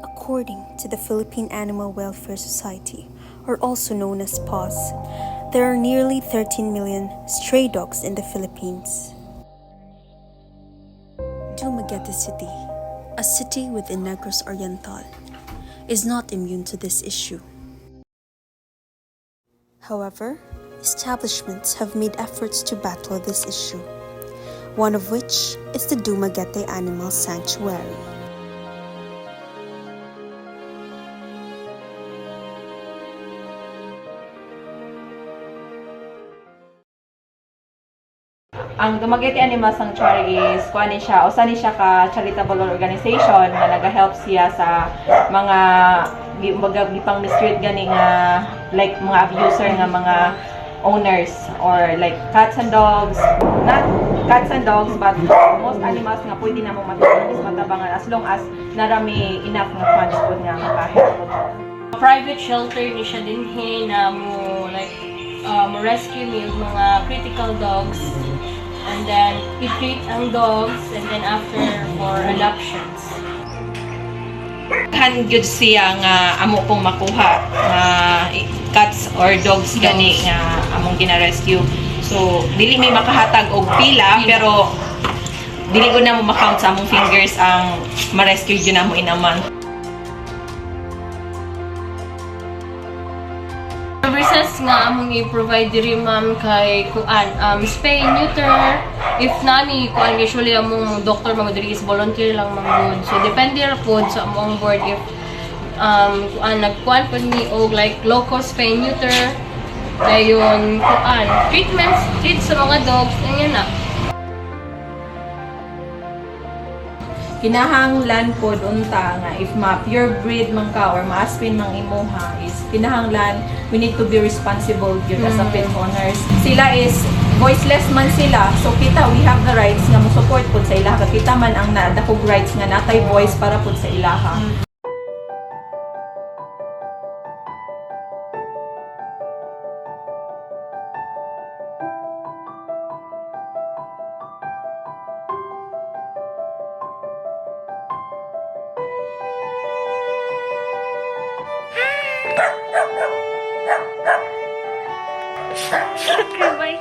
According to the Philippine Animal Welfare Society, or also known as PAWS, there are nearly 13 million stray dogs in the Philippines. Dumaguete City, a city within Negros Oriental, is not immune to this issue. However, establishments have made efforts to battle this issue, one of which is the Dumaguete Animal Sanctuary. Ang Dumaguete Animal Sanctuary is usa ni siya ka charitable organization nga naga-help siya sa mga gipang mistreat gani nga like mga abuser nga mga owners or like cats and dogs, not cats and dogs but most animals nga pwede na mo matabangan as long as narami enough nga funds po nga maka-help po. Private shelter ni siya dinhi na mo like mo rescue ni mga critical dogs. And then, i-treat ang dogs and then after for adoptions. Good siya nga amo pong makuha nga cats or dogs gani nga among gina-rescue. So, dili may makahatag og pila pero dili ko na mo makount sa among fingers ang ma-rescue gyud na mo in a month. Services nga among i-provide diri ma'am kay kuan spay neuter if nani kuan usually among doctor mga diri is volunteer lang man good. So depende ra pod sa among board if kuan nagkuan pod ni og like local spay neuter dayon kuan treat sa mga dogs ganyan na. Kinahanglan pod unta nga if ma-pure breed man ka or ma-aspin mang imuha is kinahanglan we need to be responsible gyud as a pet owners. Sila is voiceless man sila. So kita we have the rights nga mo support pod sa ilaha. Kita man ang nadakog rights nga natay voice para pod sa ilaha. Okay, bye.